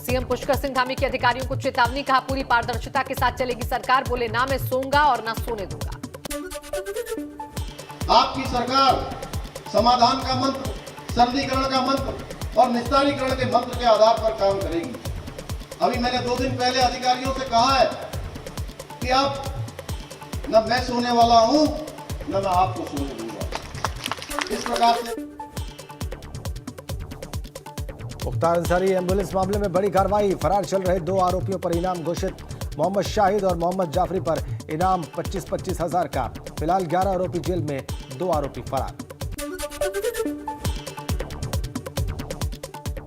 CM Pushkar Singh Dhami के अधिकारियों को चेतावनी, कहा पूरी पारदर्शिता के साथ चलेगी सरकार, बोले ना मैं सोऊंगा और ना सोने दूंगा। आपकी सरकार समाधान का मंत्र, सरलीकरण का मंत्र और निस्तारीकरण के मंत्र के आधार पर काम करेगी। अभी मैंने 2 दिन पहले अधिकारियों से कहा है कि अब न मैं सोने वाला हूं न मैं आपको सोने दूंगा। इस प्रकार से मुख्तार अंसारी एम्बुलेंस मामले में बड़ी कार्रवाई, फरार चल रहे 2 आरोपियों पर इनाम घोषित। मोहम्मद शाहिद और मोहम्मद जाफरी पर इनाम 25-25 हजार का। फिलहाल 11 आरोपी जेल में, 2 आरोपी फरार।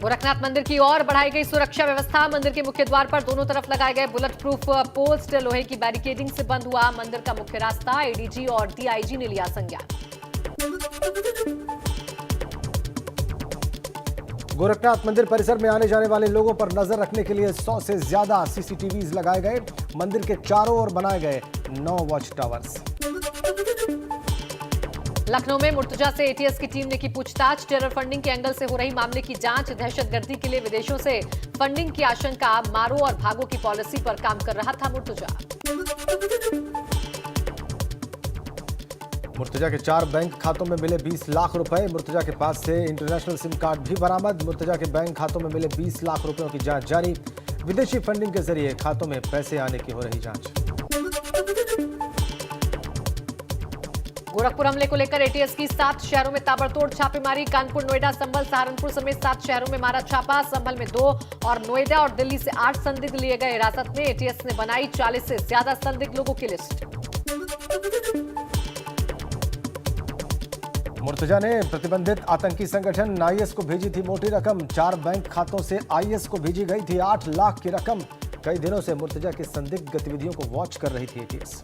गोरखनाथ मंदिर की ओर बढ़ाई गई सुरक्षा व्यवस्था, मंदिर के मुख्य द्वार पर दोनों तरफ लगाए गए बुलेट प्रूफ पोस्ट, लोहे की बैरिकेडिंग से बंद हुआ मंदिर का मुख्य रास्ता। एडीजी और डीआईजी ने लिया संज्ञान। गोरखनाथ मंदिर परिसर में आने जाने वाले लोगों पर नजर रखने के लिए 100 से ज्यादा सीसीटीवीज लगाए गए। मंदिर के चारों ओर बनाए गए 9 वॉच टावर्स। लखनऊ में मुर्तजा से एटीएस की टीम ने की पूछताछ, टेरर फंडिंग के एंगल से हो रही मामले की जांच। दहशतगर्दी के लिए विदेशों से फंडिंग की आशंका, मारो और भागो की पॉलिसी पर काम कर रहा था मुर्तजा। मुर्तजा के 4 बैंक खातों में मिले 20 लाख रुपए। मुर्तजा के पास से इंटरनेशनल सिम कार्ड भी बरामद। मुर्तजा के बैंक खातों में मिले 20 लाख रुपयों की जांच जारी। विदेशी फंडिंग के जरिए खातों में पैसे आने की हो रही जांच। गोरखपुर हमले को लेकर एटीएस की 7 शहरों में ताबड़तोड़ छापेमारी। कानपुर, नोएडा, संभल, सहारनपुर समेत 7 शहरों में मारा छापा। संभल में 2 और नोएडा और दिल्ली से 8 संदिग्ध लिए गए हिरासत में। एटीएस ने बनाई 40 से ज्यादा संदिग्ध लोगों की लिस्ट। मुर्तजा ने प्रतिबंधित आतंकी संगठन आईएस को भेजी थी मोटी रकम। 4 बैंक खातों से आईएस को भेजी गई थी 8 लाख की रकम। कई दिनों से मुर्तजा की संदिग्ध गतिविधियों को वॉच कर रही थी एटीएस।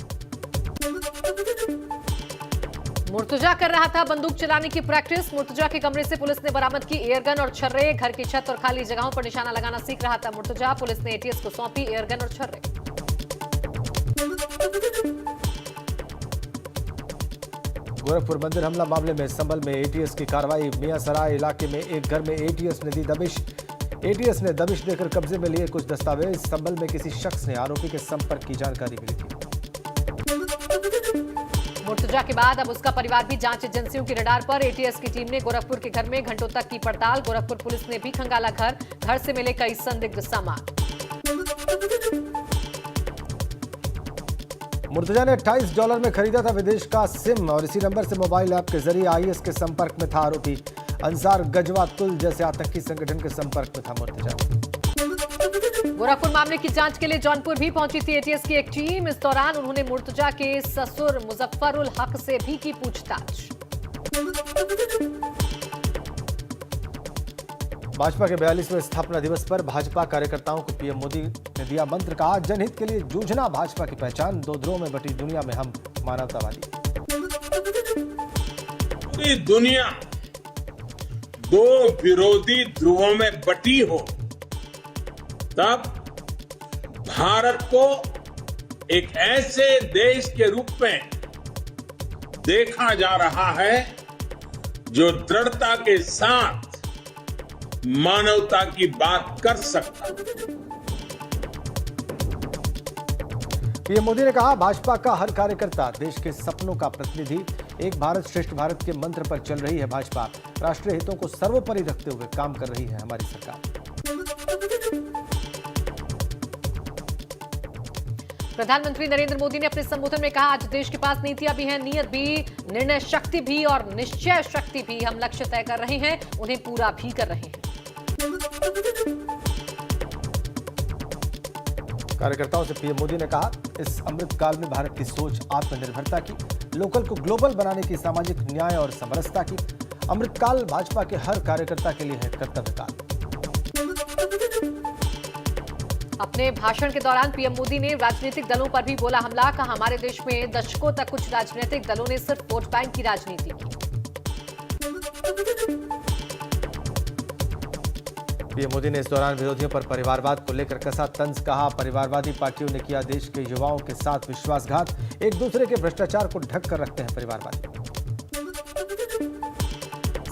मुर्तजा कर रहा था बंदूक चलाने की प्रैक्टिस। मुर्तजा के कमरे से पुलिस ने बरामद की एयरगन और छर्रे। घर की छत और खाली जगहों पर निशाना लगाना सीख रहा था मुर्तजा। पुलिस ने एटीएस को सौंपी एयरगन और छर्रे। गोरखपुर मंदिर हमला मामले में संभल में एटीएस की कार्रवाई। मियां सराय इलाके में एक घर में एटीएस ने दी दबिश। एटीएस ने दबिश देकर कब्जे में लिए कुछ दस्तावेज। संभल में किसी शख्स ने आरोपी के संपर्क की जानकारी मिली थी। मुर्तजा के बाद अब उसका परिवार भी जांच एजेंसियों की रडार पर। एटीएस की टीम ने गोरखपुर के घर में घंटों तक की पड़ताल। गोरखपुर पुलिस ने भी खंगाला घर से मिले कई संदिग्ध सामान। मुर्तजा ने $28 में खरीदा था विदेश का सिम और इसी नंबर से मोबाइल ऐप के जरिए आईएस के संपर्क में था आरोपी। अंसार गजवा तुल जैसे आतंकी संगठन के संपर्क में था मुर्तजा। गोरखपुर मामले की जांच के लिए जौनपुर भी पहुंची थी एटीएस की एक टीम। इस दौरान उन्होंने मुर्तजा के ससुर मुजफ्फरुल हक से भी की पूछताछ। भाजपा के 42वें स्थापना दिवस पर भाजपा कार्यकर्ताओं को पीएम मोदी ने दिया मंत्र, कहा जनहित के लिए जूझना भाजपा की पहचान। 2 ध्रुवों में बटी दुनिया में हम मानवतावादी। पूरी दुनिया 2 विरोधी ध्रुवों में बटी हो, तब भारत को एक ऐसे देश के रूप में देखा जा रहा है जो दृढ़ता के साथ मानवता की बात कर सकता। पीएम मोदी ने कहा भाजपा का हर कार्यकर्ता देश के सपनों का प्रतिनिधि। एक भारत श्रेष्ठ भारत के मंत्र पर चल रही है भाजपा। राष्ट्रीय हितों को सर्वोपरि रखते हुए काम कर रही है हमारी सरकार। प्रधानमंत्री नरेंद्र मोदी ने अपने संबोधन में कहा आज देश के पास नीतियां भी हैं, नियत भी, निर्णय शक्ति भी और निश्चय शक्ति भी। हम लक्ष्य तय कर रहे हैं, उन्हें पूरा भी कर रहे हैं। कार्यकर्ताओं से पीएम मोदी ने कहा इस अमृत काल में भारत की सोच आत्मनिर्भरता की, लोकल को ग्लोबल बनाने की, सामाजिक न्याय और समरसता की। अमृतकाल भाजपा के हर कार्यकर्ता के लिए है कर्तव्य काल। अपने भाषण के दौरान पीएम मोदी ने राजनीतिक दलों पर भी बोला हमला। कहा हमारे देश में दशकों तक कुछ राजनीतिक दलों ने सिर्फ वोट बैंक की राजनीति की। पीएम मोदी ने इस दौरान विरोधियों पर परिवारवाद को लेकर कसा तंज। कहा परिवारवादी पार्टियों ने किया देश के युवाओं के साथ विश्वासघात। एक दूसरे के भ्रष्टाचार को ढक कर रखते हैं परिवारवादी।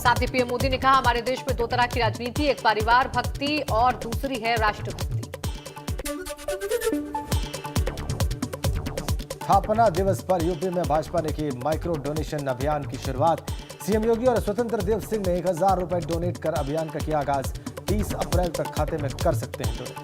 साथ ही पीएम मोदी ने कहा, हमारे देश में दो तरह की राजनीति, एक परिवार भक्ति और दूसरी है राष्ट्रभक्ति। स्थापना दिवस पर यूपी में भाजपा ने की माइक्रो डोनेशन अभियान की शुरुआत। सीएम योगी और स्वतंत्र देव सिंह ने 1000 रुपए डोनेट कर अभियान का किया आगाज। 30 अप्रैल तक खाते में कर सकते हैं डोनेट।